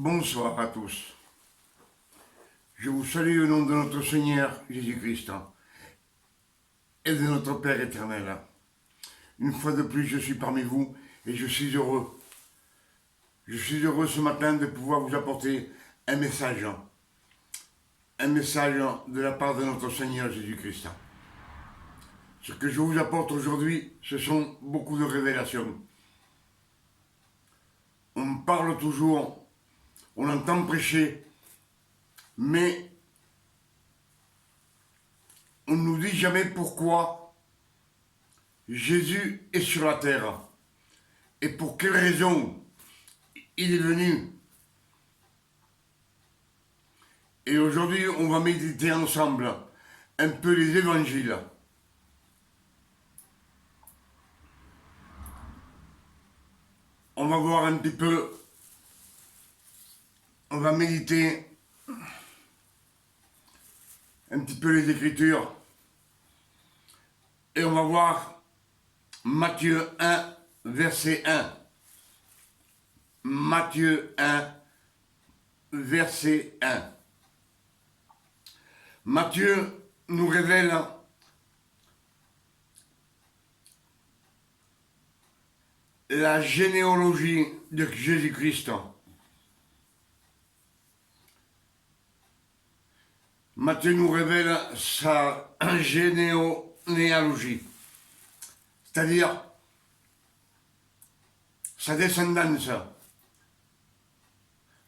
Bonsoir à tous. Je vous salue au nom de notre Seigneur Jésus-Christ et de notre Père éternel. Une fois de plus, je suis parmi vous et je suis heureux. Je suis heureux ce matin de pouvoir vous apporter un message de la part de notre Seigneur Jésus-Christ. Ce que je vous apporte aujourd'hui, ce sont beaucoup de révélations. On parle toujours, on entend prêcher, mais on ne nous dit jamais pourquoi Jésus est sur la terre et pour quelle raison il est venu. Et aujourd'hui, on va méditer ensemble un peu les évangiles. On va voir un petit peu, on va méditer un petit peu les Écritures. Et on va voir Matthieu 1, verset 1. Matthieu 1, verset 1. Matthieu nous révèle la généalogie de Jésus-Christ. Matthieu nous révèle sa généalogie, c'est-à-dire sa descendance,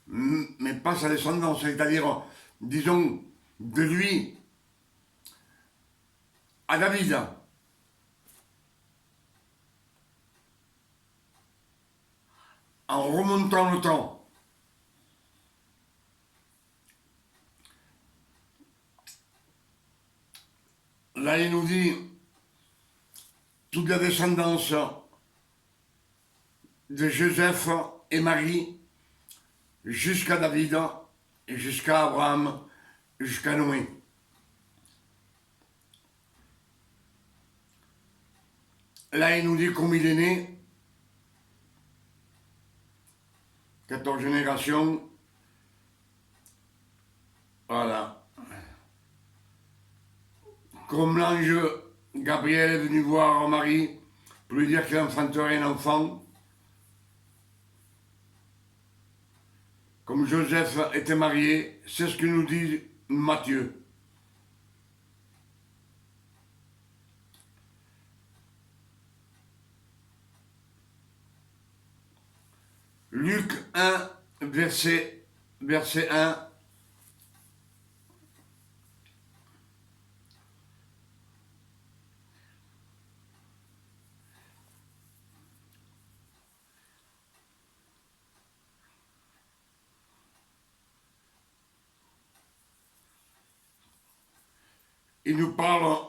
mais pas sa descendance, c'est-à-dire, disons, de lui à David. En remontant le temps. Là, il nous dit toute la descendance de Joseph et Marie jusqu'à David et jusqu'à Abraham, jusqu'à Noé. Là, il nous dit comme il est né, 14 générations, voilà. Comme l'ange Gabriel est venu voir Marie pour lui dire qu'elle enfanterait un enfant, comme Joseph était marié, c'est ce que nous dit Matthieu. Luc 1, verset 1. Il nous parle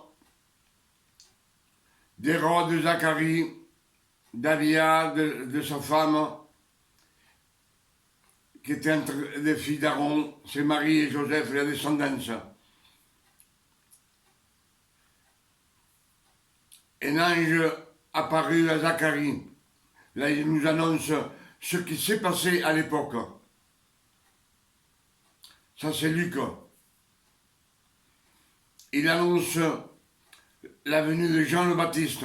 d'Hérode, de Zacharie, d'Abia, de sa femme, qui était entre les filles d'Aaron, c'est Marie et Joseph, la descendance. Un ange apparut à Zacharie. Là, il nous annonce ce qui s'est passé à l'époque. Ça, c'est Luc. Il annonce la venue de Jean le Baptiste,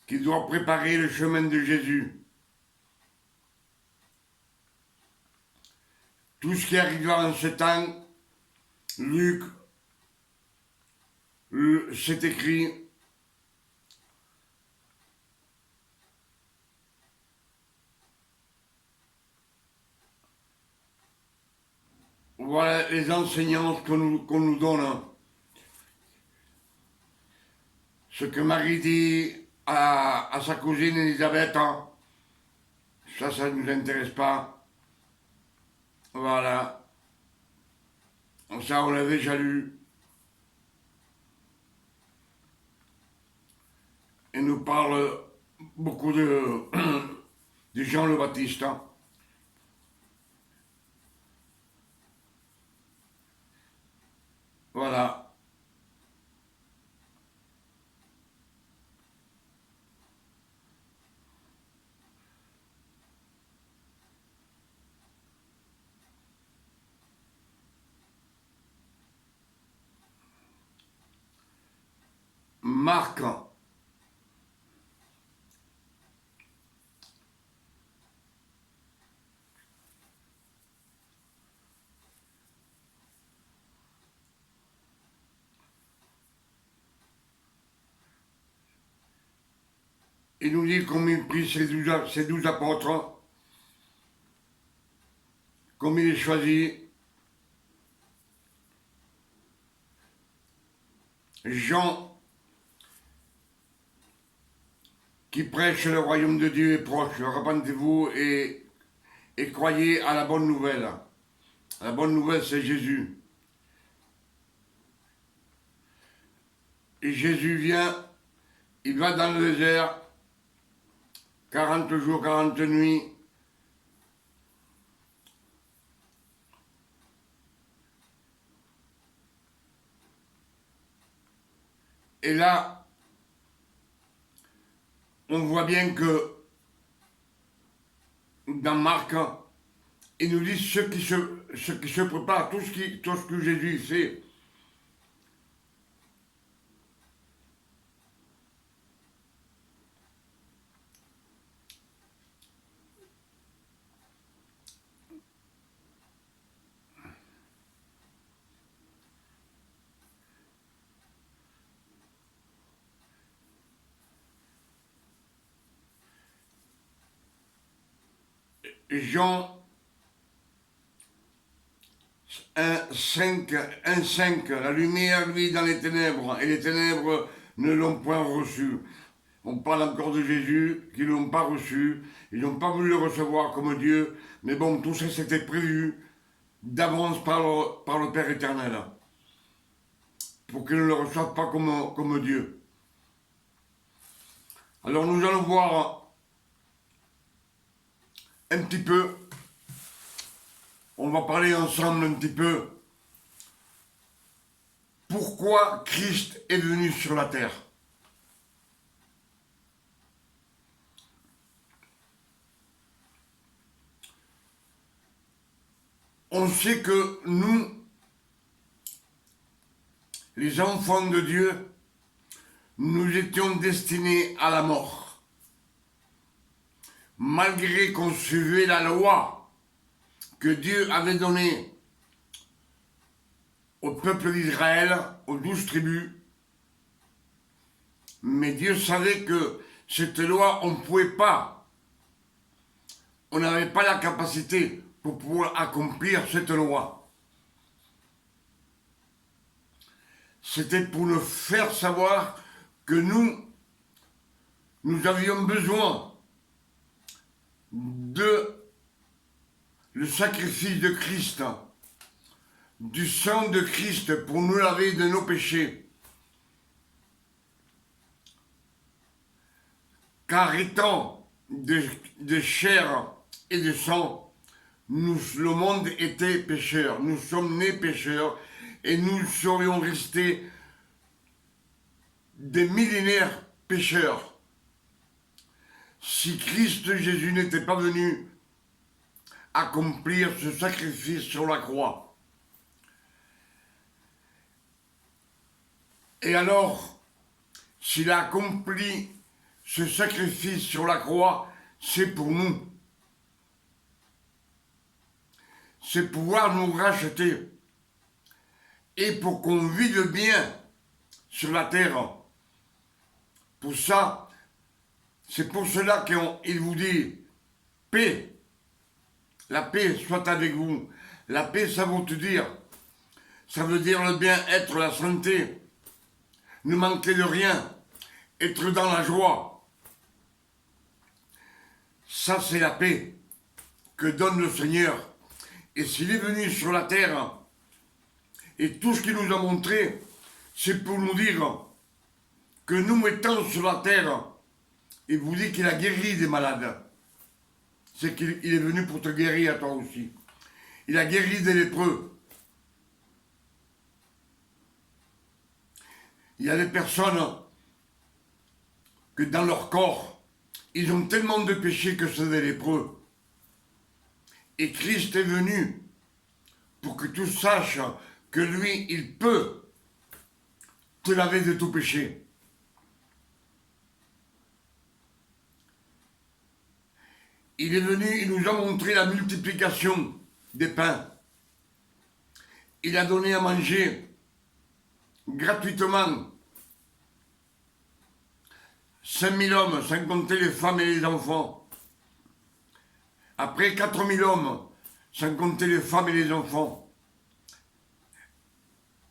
qui doit préparer le chemin de Jésus. Tout ce qui arrivera en ce temps, Luc, c'est écrit. Voilà les enseignements qu'on nous donne. Ce que Marie dit à sa cousine Elisabeth, ça ne nous intéresse pas. Voilà. Ça, on l'avait déjà lu. Il nous parle beaucoup de Jean le Baptiste. Voilà. Marc, il nous dit comme il prit ses 12 apôtres, comme il les choisit. Jean, qui prêche le royaume de Dieu est proche. Repentez-vous et croyez à la bonne nouvelle. La bonne nouvelle, c'est Jésus. Et Jésus vient, il va dans le désert, 40 jours, 40 nuits. Et là, on voit bien que dans Marc, il nous dit ce qui se prépare, tout ce que Jésus fait. Jean 1,5, la lumière vit dans les ténèbres, et les ténèbres ne l'ont point reçu. On parle encore de Jésus, qu'ils ne l'ont pas reçu, ils n'ont pas voulu le recevoir comme Dieu, mais bon, tout ça c'était prévu d'avance par le Père éternel, pour qu'ils ne le reçoivent pas comme Dieu. Alors nous allons voir un petit peu, on va parler ensemble un petit peu, pourquoi Christ est venu sur la terre. On sait que nous, les enfants de Dieu, nous étions destinés à la mort. Malgré qu'on suivait la loi que Dieu avait donnée au peuple d'Israël, aux 12 tribus, mais Dieu savait que cette loi, on ne pouvait pas, on n'avait pas la capacité pour pouvoir accomplir cette loi. C'était pour nous faire savoir que nous avions besoin de le sacrifice de Christ, du sang de Christ pour nous laver de nos péchés. Car étant de chair et de sang, le monde était pécheur. Nous sommes nés pécheurs et nous serions restés des millénaires pécheurs si Christ Jésus n'était pas venu accomplir ce sacrifice sur la croix. Et alors, s'il a accompli ce sacrifice sur la croix, c'est pour nous. C'est pouvoir nous racheter. Et pour qu'on vive bien sur la terre. Pour ça, c'est pour cela qu'il vous dit paix. La paix soit avec vous. La paix, ça veut te dire. Ça veut dire le bien-être, la santé. Ne manquer de rien. Être dans la joie. Ça, c'est la paix que donne le Seigneur. Et s'il est venu sur la terre, et tout ce qu'il nous a montré, c'est pour nous dire que nous étant sur la terre, il vous dit qu'il a guéri des malades. C'est qu'il est venu pour te guérir à toi aussi. Il a guéri des lépreux. Il y a des personnes que dans leur corps, ils ont tellement de péchés que c'est des lépreux. Et Christ est venu pour que tu saches que lui, il peut te laver de tout péché. Il est venu, il nous a montré la multiplication des pains. Il a donné à manger gratuitement 5000 hommes, sans compter les femmes et les enfants. Après 4000 hommes, sans compter les femmes et les enfants.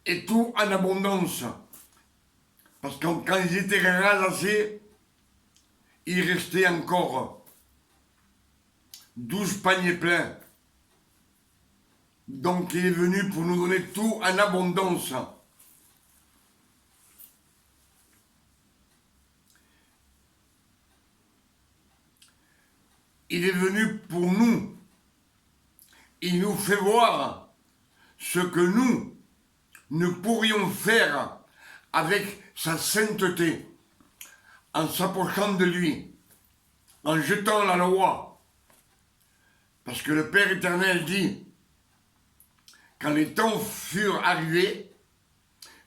Et tout en abondance. Parce que quand ils étaient rassasiés, il restait encore 12 paniers pleins. Donc il est venu pour nous donner tout en abondance. Il est venu pour nous. Il nous fait voir ce que nous ne pourrions faire avec sa sainteté, en s'approchant de lui, en jetant la loi. Parce que le Père éternel dit, quand les temps furent arrivés,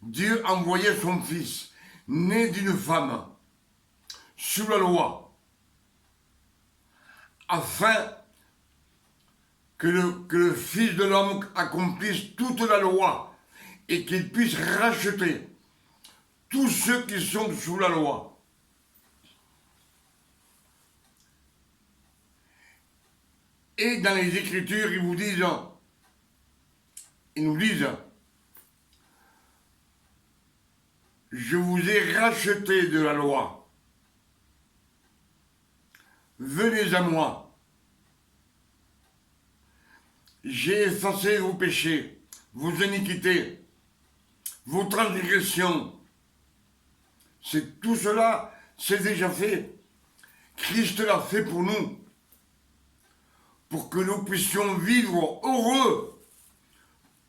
Dieu envoyait son Fils, né d'une femme, sous la loi, afin que le Fils de l'homme accomplisse toute la loi et qu'il puisse racheter tous ceux qui sont sous la loi. Et dans les Écritures, ils nous disent, je vous ai racheté de la loi. Venez à moi. J'ai effacé vos péchés, vos iniquités, vos transgressions. C'est tout cela, c'est déjà fait. Christ l'a fait pour nous. Pour que nous puissions vivre heureux,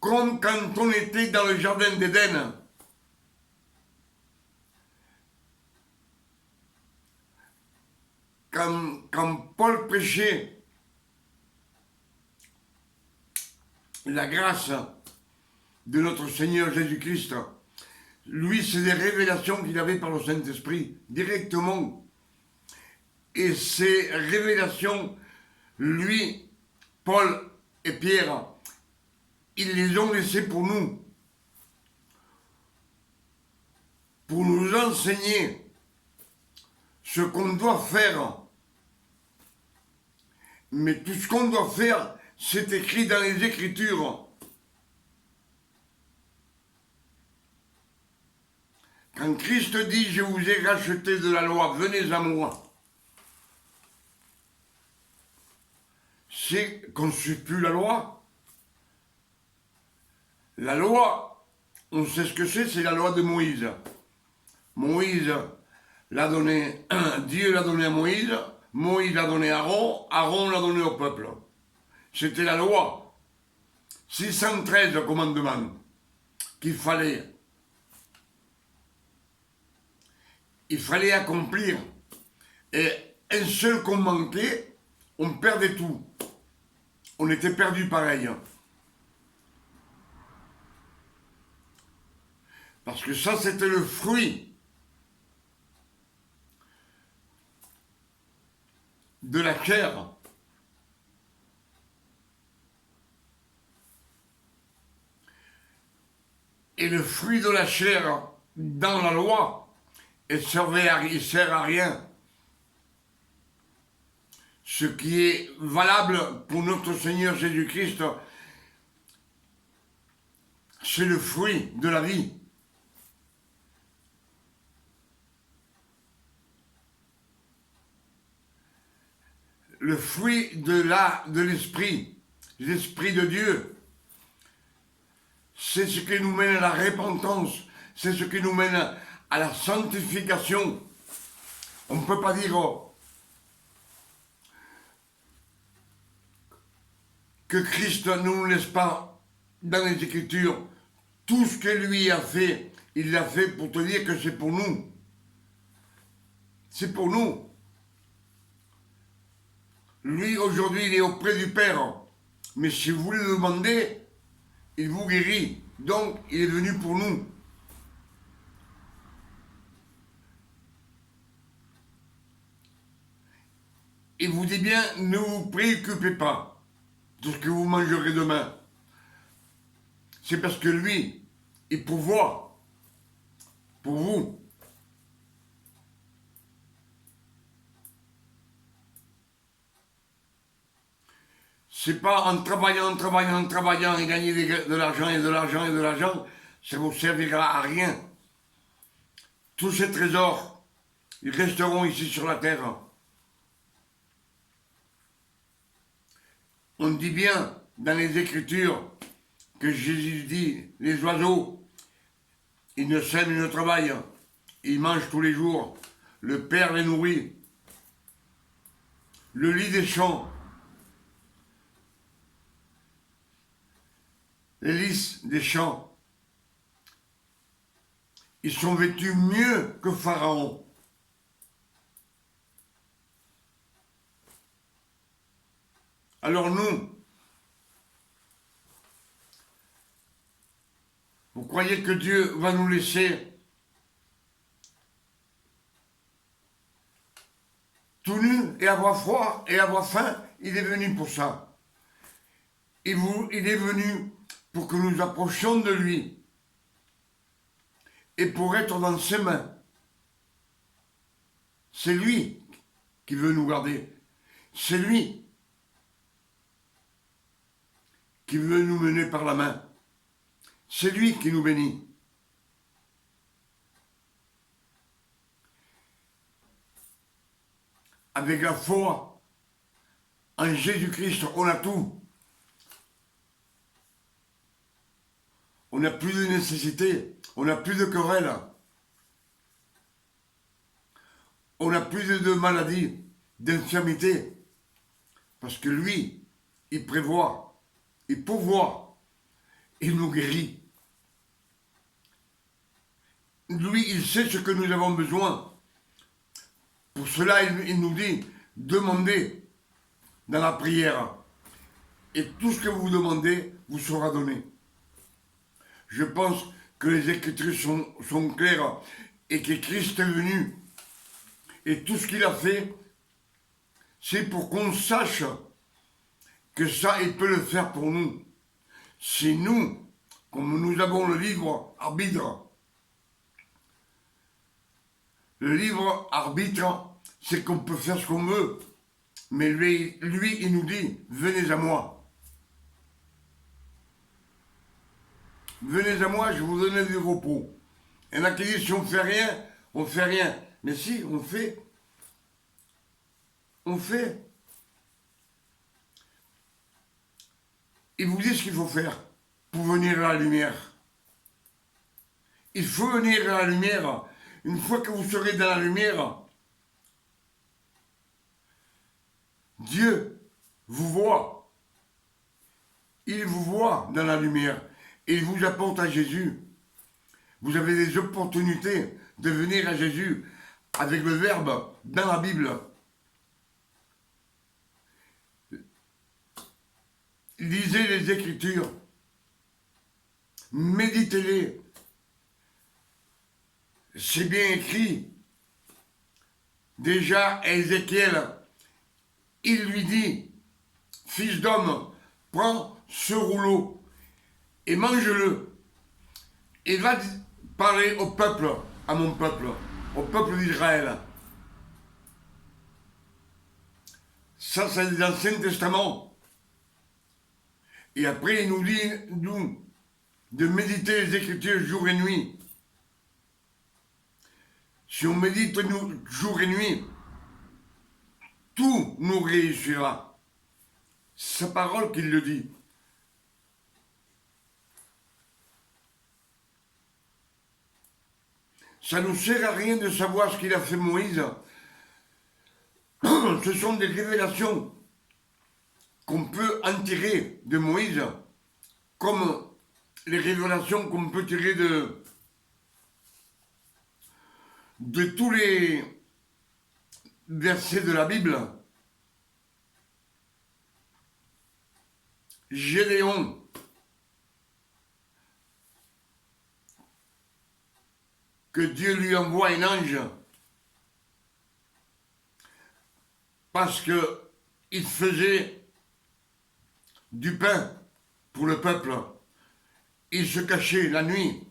comme quand on était dans le jardin d'Éden. Quand Paul prêchait la grâce de notre Seigneur Jésus-Christ, lui, c'est des révélations qu'il avait par le Saint-Esprit, directement. Et ces révélations, lui, Paul et Pierre, ils les ont laissées pour nous enseigner ce qu'on doit faire. Mais tout ce qu'on doit faire, c'est écrit dans les Écritures. Quand Christ dit « Je vous ai racheté de la loi, venez à moi », c'est qu'on ne suit plus la loi. La loi, on sait ce que c'est la loi de Moïse. Moïse l'a donné, Dieu l'a donné à Moïse, Moïse l'a donné à Aaron, Aaron l'a donné au peuple. C'était la loi. 613 commandements qu'il fallait. Il fallait accomplir. Et un seul qu'on manquait, on perdait tout. On était perdu pareil. Parce que ça, c'était le fruit de la chair. Et le fruit de la chair dans la loi, il sert à rien. Ce qui est valable pour notre Seigneur Jésus-Christ, c'est le fruit de la vie. Le fruit de l'esprit de Dieu. C'est ce qui nous mène à la repentance, c'est ce qui nous mène à la sanctification. On ne peut pas dire que Christ ne nous laisse pas dans les Écritures. Tout ce que lui a fait, il l'a fait pour te dire que c'est pour nous. C'est pour nous. Lui, aujourd'hui, il est auprès du Père. Mais si vous le demandez, il vous guérit. Donc, il est venu pour nous. il vous dit bien, ne vous préoccupez pas de ce que vous mangerez demain. C'est parce que lui, il pourvoit pour vous. C'est pas en travaillant et gagner de l'argent et de l'argent et de l'argent, ça vous servira à rien. Tous ces trésors, ils resteront ici sur la terre. On dit bien dans les Écritures que Jésus dit, les oiseaux, ils ne sèment, ils ne travaillent, ils mangent tous les jours. Le Père les nourrit. Le lit des champs, les lys des champs, ils sont vêtus mieux que Pharaon. Alors nous, vous croyez que Dieu va nous laisser tout nus et avoir froid et avoir faim? Il est venu pour ça. Il est venu pour que nous approchions de lui et pour être dans ses mains. C'est lui qui veut nous garder. C'est lui qui veut nous mener par la main. C'est lui qui nous bénit. Avec la foi en Jésus-Christ, on a tout. On n'a plus de nécessité, on n'a plus de querelle, on n'a plus de maladie, d'infirmité. Parce que lui, il prévoit, il pourvoit, il nous guérit. Lui, il sait ce que nous avons besoin. Pour cela, il nous dit, demandez dans la prière. Et tout ce que vous demandez vous sera donné. Je pense que les Écritures sont claires et que Christ est venu. Et tout ce qu'il a fait, c'est pour qu'on sache que ça, il peut le faire pour nous. C'est nous, comme nous avons le libre arbitre. Le libre arbitre, c'est qu'on peut faire ce qu'on veut. Mais lui, il nous dit, venez à moi. Venez à moi, je vous donne du repos. Il y en a qui disent, si on fait rien, on fait rien. Mais si, on fait. On fait. Il vous dit ce qu'il faut faire pour venir à la lumière. Il faut venir à la lumière. Une fois que vous serez dans la lumière, Dieu vous voit. Il vous voit dans la lumière. Et il vous apporte à Jésus. Vous avez des opportunités de venir à Jésus avec le Verbe dans la Bible. Lisez les Écritures. Méditez-les. C'est bien écrit. Déjà, Ézéchiel, il lui dit, fils d'homme, prends ce rouleau et mange-le. Et va parler au peuple, à mon peuple, au peuple d'Israël. Ça, c'est l'Ancien Testament. Et après, il nous dit, nous, de méditer les Écritures jour et nuit. Si on médite jour et nuit, tout nous réussira. C'est sa parole qui le dit. Ça ne nous sert à rien de savoir ce qu'il a fait Moïse. Ce sont des révélations qu'on peut en tirer de Moïse, comme les révélations qu'on peut tirer de tous les versets de la Bible. Gédéon, que Dieu lui envoie un ange parce qu'il faisait du pain pour le peuple. Il se cachait la nuit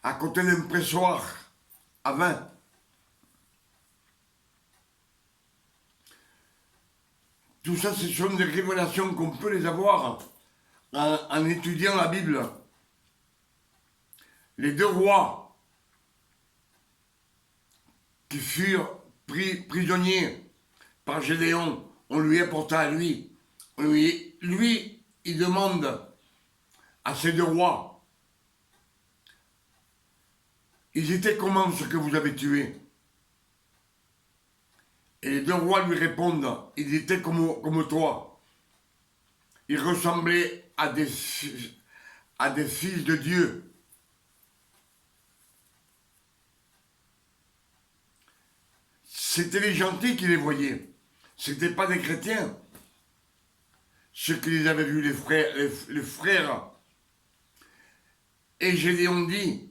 à côté d'un pressoir à vin. Tout ça, ce sont des révélations qu'on peut les avoir en étudiant la Bible. Les deux rois qui furent pris prisonniers par Gédéon, on lui apporta à lui. Lui, il demande à ces deux rois, ils étaient comment ceux que vous avez tués? Et les deux rois lui répondent, ils étaient comme toi. Ils ressemblaient à des fils de Dieu. C'était les gentils qui les voyaient. C'était pas des chrétiens. Ceux qui les avaient vus, les frères. Et Gédéon dit,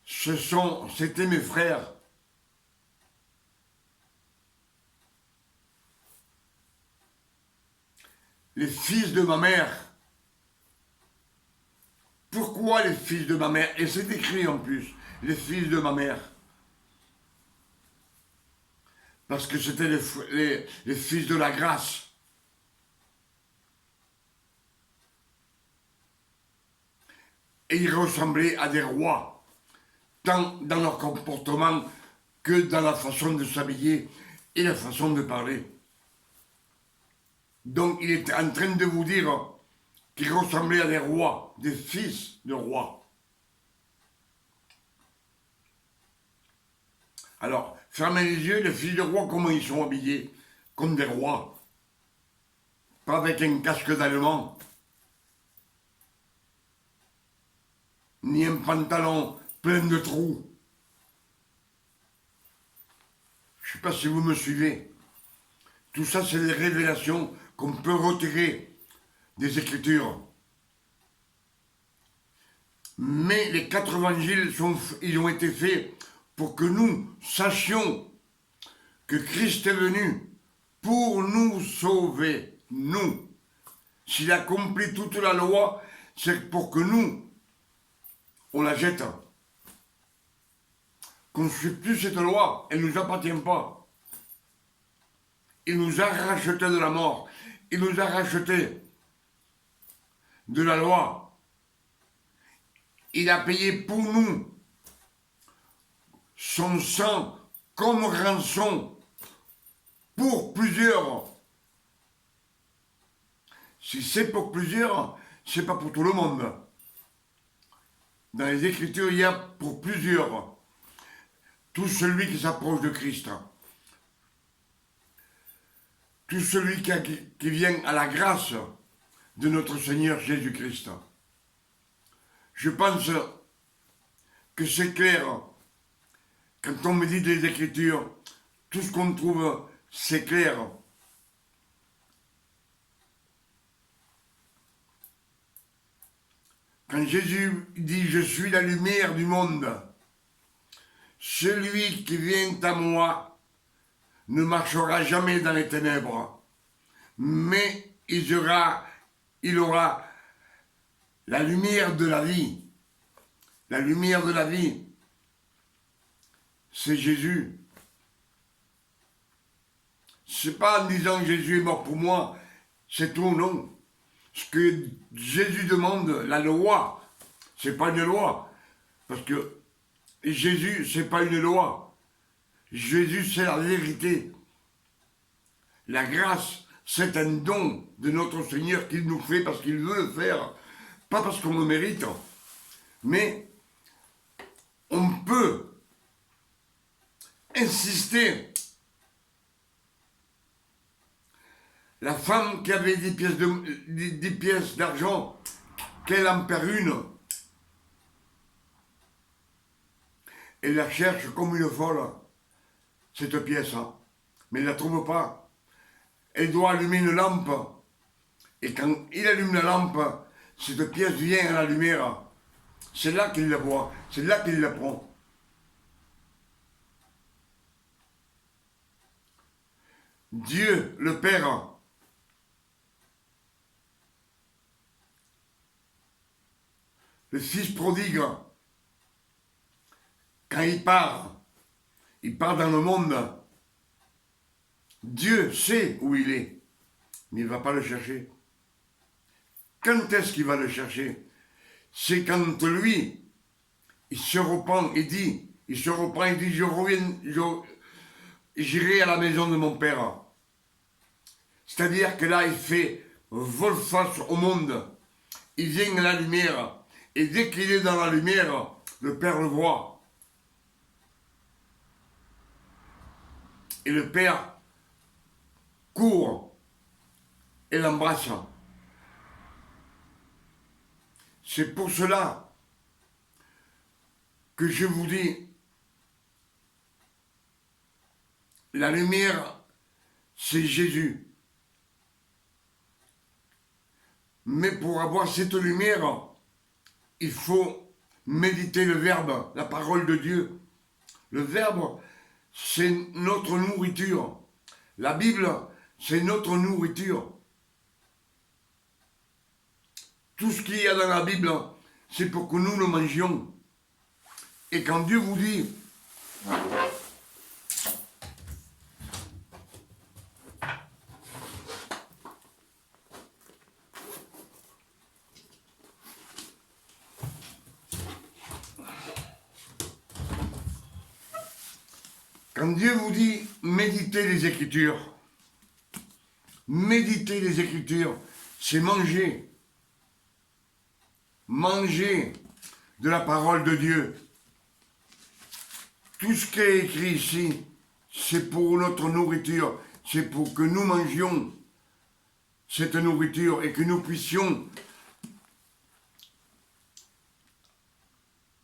c'était mes frères. Les fils de ma mère. Pourquoi les fils de ma mère? Et c'est écrit en plus, les fils de ma mère. Parce que c'était les fils de la grâce. Et ils ressemblaient à des rois, tant dans leur comportement que dans la façon de s'habiller et la façon de parler. Donc il était en train de vous dire qu'ils ressemblaient à des rois, des fils de rois. Alors, fermez les yeux, les fils de rois, comment ils sont habillés? Comme des rois. Pas avec un casque d'allemand. Ni un pantalon plein de trous. Je ne sais pas si vous me suivez. Tout ça, c'est des révélations qu'on peut retirer des Écritures. Mais les 4 évangiles, ils ont été faits pour que nous sachions que Christ est venu pour nous sauver, nous. S'il a accompli toute la loi, c'est pour que nous, on la jette. Qu'on ne suit plus cette loi, elle ne nous appartient pas. Il nous a racheté de la mort. Il nous a racheté de la loi. Il a payé pour nous son sang comme rançon pour plusieurs. Si c'est pour plusieurs, c'est pas pour tout le monde. Dans les Écritures, il y a pour plusieurs. Tout celui qui s'approche de Christ. Tout celui qui vient à la grâce de notre Seigneur Jésus-Christ. Je pense que c'est clair. Quand on médite les Écritures, tout ce qu'on trouve, c'est clair. Quand Jésus dit « Je suis la lumière du monde », celui qui vient à moi ne marchera jamais dans les ténèbres, mais il aura la lumière de la vie. La lumière de la vie, c'est Jésus. C'est pas en disant que Jésus est mort pour moi, c'est tout, non. Ce que Jésus demande, la loi, c'est pas une loi. Parce que Jésus, c'est pas une loi. Jésus, c'est la vérité. La grâce, c'est un don de notre Seigneur qu'il nous fait parce qu'il veut le faire. Pas parce qu'on le mérite. Mais on peut insister. La femme qui avait 10 pièces d'argent, qu'elle en perd une, elle la cherche comme une folle, cette pièce, mais elle ne la trouve pas. Elle doit allumer une lampe, et quand il allume la lampe, cette pièce vient à la lumière. C'est là qu'il la voit, c'est là qu'il la prend. Dieu, le Père, le Fils prodigue, quand il part dans le monde. Dieu sait où il est, mais il ne va pas le chercher. Quand est-ce qu'il va le chercher? C'est quand lui, il se reprend et dit, je reviens, j'irai à la maison de mon père. C'est-à-dire que là, il fait volte-face au monde. Il vient à la lumière. Et dès qu'il est dans la lumière, le Père le voit. Et le Père court et l'embrasse. C'est pour cela que je vous dis, la lumière, c'est Jésus. Mais pour avoir cette lumière, il faut méditer le Verbe, la parole de Dieu. Le Verbe, c'est notre nourriture. La Bible, c'est notre nourriture. Tout ce qu'il y a dans la Bible, c'est pour que nous le mangions. Et quand Dieu vous dit, quand Dieu vous dit, méditez les Écritures, c'est manger. Manger de la parole de Dieu. Tout ce qui est écrit ici, c'est pour notre nourriture, c'est pour que nous mangions cette nourriture et que nous puissions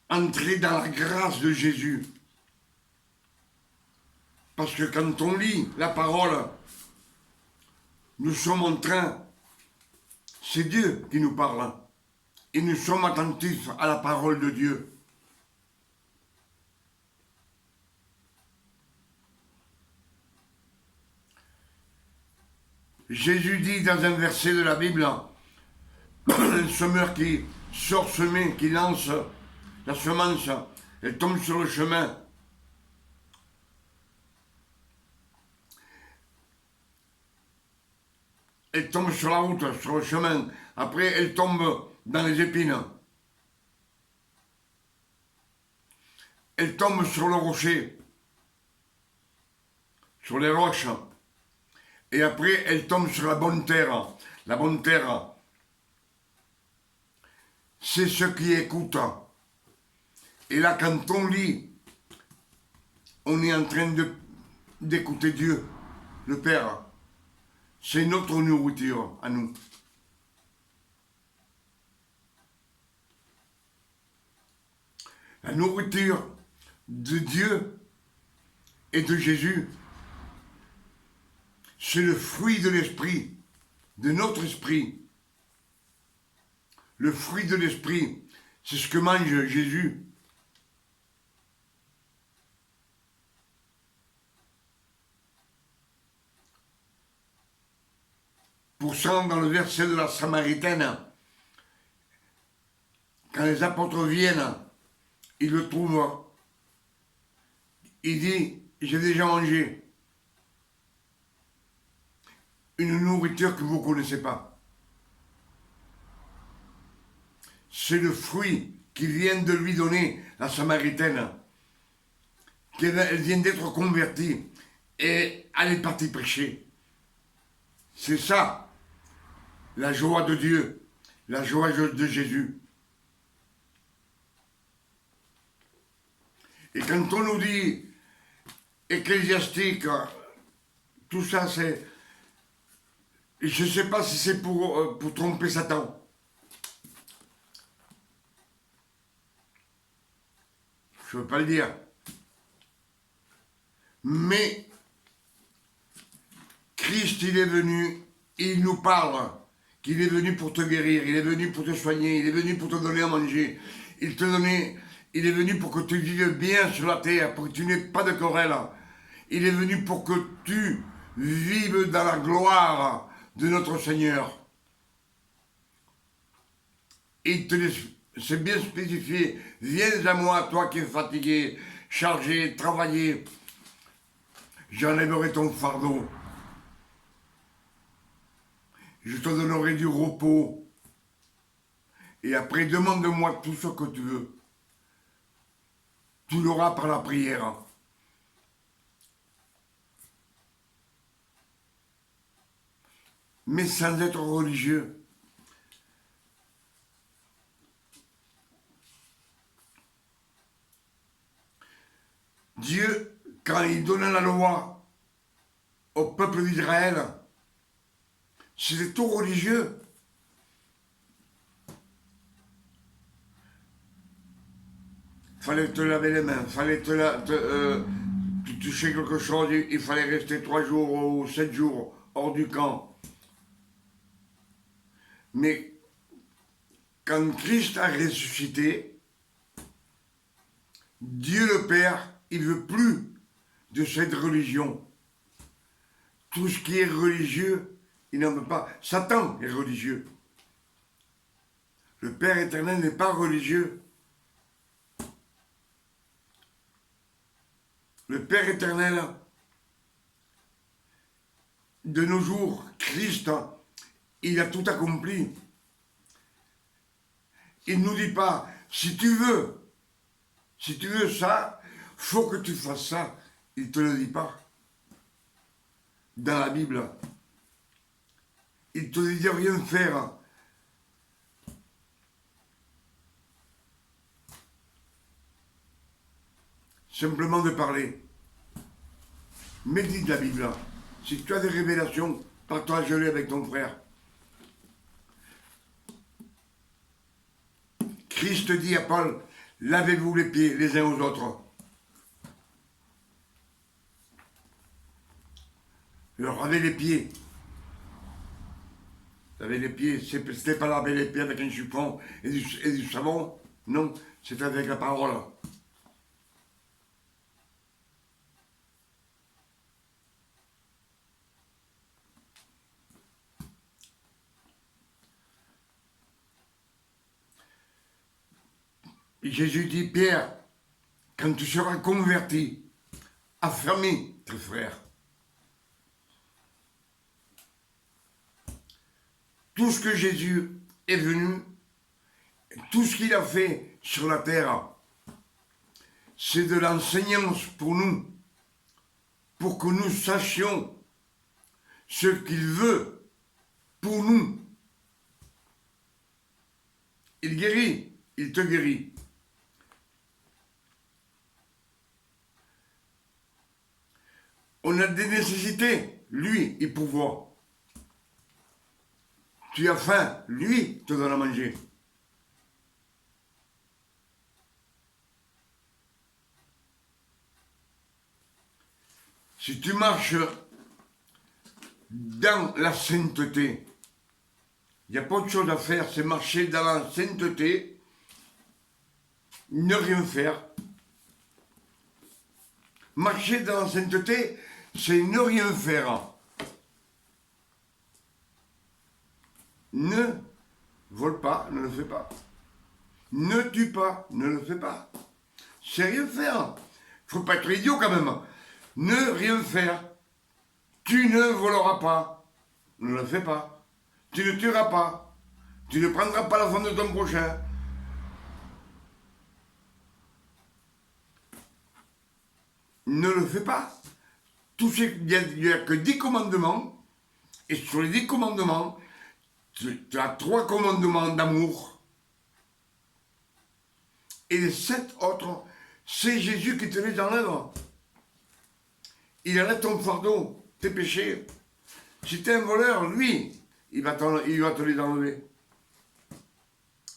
entrer dans la grâce de Jésus. Parce que quand on lit la parole, nous sommes en train, c'est Dieu qui nous parle, et nous sommes attentifs à la parole de Dieu. Jésus dit dans un verset de la Bible, un semeur qui sort semer, qui lance la semence, elle tombe sur le chemin. Elle tombe sur la route, sur le chemin. Après, elle tombe dans les épines. Elle tombe sur le rocher, sur les roches. Et après, elle tombe sur la bonne terre. La bonne terre, c'est ceux qui écoutent. Et là, quand on lit, on est en train d'écouter Dieu, le Père. C'est notre nourriture à nous. La nourriture de Dieu et de Jésus, c'est le fruit de l'esprit, de notre esprit. Le fruit de l'esprit, c'est ce que mange Jésus. Pour ça, dans le verset de la Samaritaine, quand les apôtres viennent, ils le trouvent, il dit, j'ai déjà mangé une nourriture que vous ne connaissez pas. C'est le fruit qui vient de lui donner, la Samaritaine. Elle vient d'être convertie et elle est partie prêcher. C'est ça, la joie de Dieu, la joie de Jésus. Et quand on nous dit ecclésiastique, tout ça c'est... Je ne sais pas si c'est pour tromper Satan. Je ne veux pas le dire. Mais Christ, il est venu, il nous parle qu'il est venu pour te guérir, il est venu pour te soigner, il est venu pour te donner à manger. Il est venu pour que tu vives bien sur la terre, pour que tu n'aies pas de querelle. Il est venu pour que tu vive dans la gloire de notre Seigneur. Et c'est bien spécifié. Viens à moi, toi qui es fatigué, chargé, travaillé. J'enlèverai ton fardeau. Je te donnerai du repos. Et après, demande-moi tout ce que tu veux. Tu l'auras par la prière. Mais sans être religieux. Dieu, quand il donnait la loi au peuple d'Israël, c'était tout religieux. Fallait te laver les mains, fallait tu touchais quelque chose, il fallait rester 3 jours ou 7 jours hors du camp. Mais quand Christ a ressuscité, Dieu le Père, il ne veut plus de cette religion. Tout ce qui est religieux, il n'en veut pas. Satan est religieux. Le Père éternel n'est pas religieux. Le Père éternel, de nos jours, Christ, il a tout accompli. Il ne nous dit pas, si tu veux ça, faut que tu fasses ça. Il ne te le dit pas. Dans la Bible, il te dit de rien faire. Simplement de parler. Médite la Bible. Si tu as des révélations, partage-les avec ton frère. Christ dit à Paul, lavez-vous les pieds les uns aux autres. Leur laver les pieds. Laver les pieds, c'était pas laver les pieds avec un chiffon et du savon. Non, c'est avec la parole. Et Jésus dit, Pierre, quand tu seras converti, affermis tes frères. Tout ce que Jésus est venu, tout ce qu'il a fait sur la terre, c'est de l'enseignance pour nous, pour que nous sachions ce qu'il veut pour nous. Il guérit, il te guérit. On a des nécessités, lui, il pourvoit. Tu as faim, lui te donne à manger. Si tu marches dans la sainteté, il n'y a pas autre chose à faire, c'est marcher dans la sainteté, ne rien faire. Marcher dans la sainteté, c'est ne rien faire. Ne vole pas, ne le fais pas. Ne tue pas, ne le fais pas. C'est rien faire. Faut pas être idiot quand même. Ne rien faire. Tu ne voleras pas. Ne le fais pas. Tu ne tueras pas. Tu ne prendras pas la femme de ton prochain. Ne le fais pas. Il n'y a que 10 commandements. Et sur les 10 commandements, tu as 3 commandements d'amour. Et les 7 autres, c'est Jésus qui te les enlève. Il enlève ton fardeau, tes péchés. Si tu es un voleur, lui, il va te les enlever.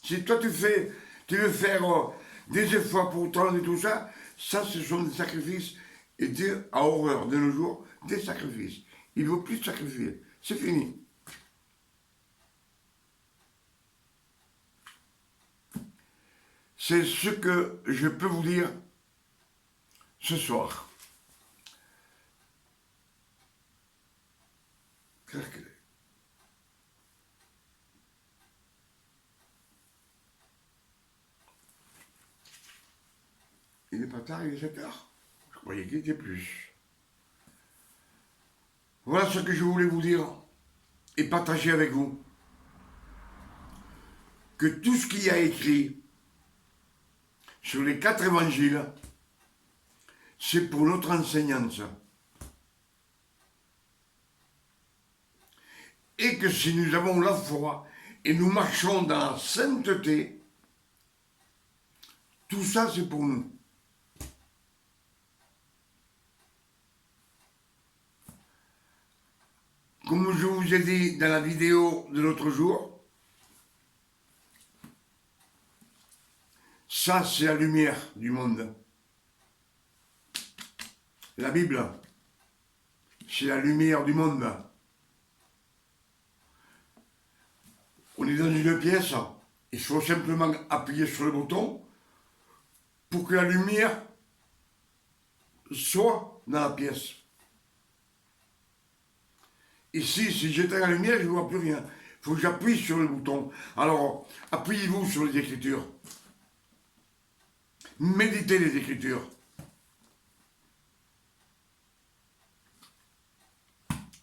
Si toi tu veux faire des efforts pour toi et tout ça, ça ce sont des sacrifices. Et Dieu a horreur de nos jours des sacrifices. Il ne veut plus sacrifier. C'est fini. C'est ce que je peux vous dire ce soir. Crac-le. Il n'est pas tard, il est 7 heures. Je croyais qu'il était plus. Voilà ce que je voulais vous dire et partager avec vous. Que tout ce qu'il y a écrit sur les 4 évangiles, c'est pour notre enseignance. Et que si nous avons la foi et nous marchons dans la sainteté, tout ça c'est pour nous. Comme je vous ai dit dans la vidéo de l'autre jour, ça c'est la lumière du monde. La Bible, c'est la lumière du monde. On est dans une pièce, il faut simplement appuyer sur le bouton pour que la lumière soit dans la pièce. Ici, si j'éteins la lumière, je ne vois plus rien. Il faut que j'appuie sur le bouton. Alors, appuyez-vous sur les Écritures. Méditez les Écritures.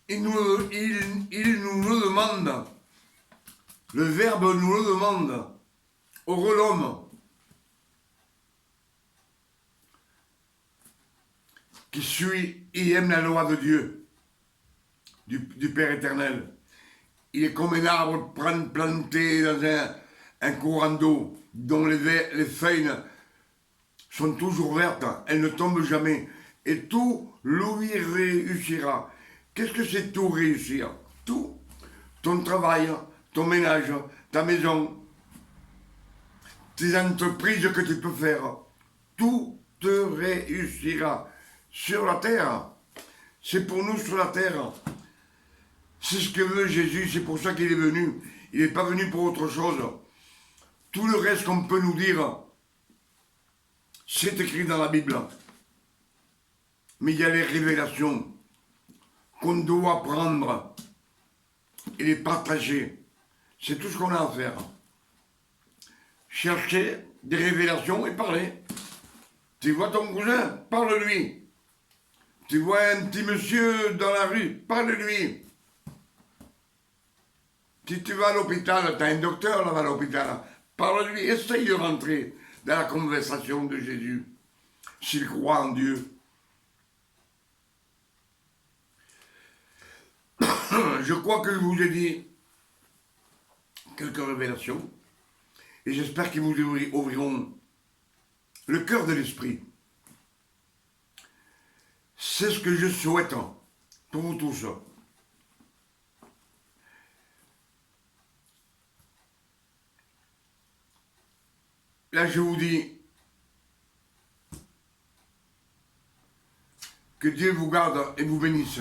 Il nous le demande. Le Verbe nous le demande. Heureux l'homme qui suit et aime la loi de Dieu, du Père éternel. Il est comme un arbre planté dans un courant d'eau, dont les feuilles sont toujours vertes, elles ne tombent jamais. Et tout lui réussira. Qu'est-ce que c'est tout réussir? Tout. Ton travail, ton ménage, ta maison, tes entreprises que tu peux faire, tout te réussira. Sur la terre, c'est pour nous sur la terre. C'est ce que veut Jésus, c'est pour ça qu'il est venu. Il n'est pas venu pour autre chose. Tout le reste qu'on peut nous dire, c'est écrit dans la Bible. Mais il y a les révélations qu'on doit prendre et les partager. C'est tout ce qu'on a à faire. Chercher des révélations et parler. Tu vois ton cousin, parle-lui. Tu vois un petit monsieur dans la rue, parle-lui. Si tu vas à l'hôpital, tu as un docteur là-bas à l'hôpital, parle-lui, essaye de rentrer dans la conversation de Jésus, s'il croit en Dieu. Je crois que je vous ai dit quelques révélations, et j'espère qu'ils vous ouvriront le cœur de l'esprit. C'est ce que je souhaite pour vous tous. Là, je vous dis que Dieu vous garde et vous bénisse,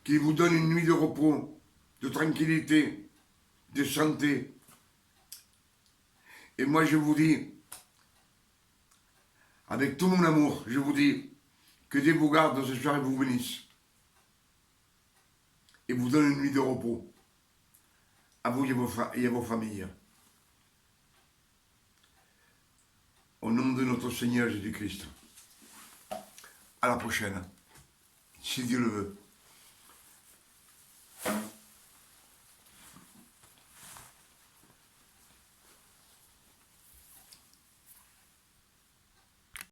qu'il vous donne une nuit de repos, de tranquillité, de santé. Et moi, je vous dis, avec tout mon amour, je vous dis que Dieu vous garde ce soir et vous bénisse. Et vous donne une nuit de repos, à vous et à vos familles. Au nom de notre Seigneur Jésus-Christ. À la prochaine, si Dieu le veut.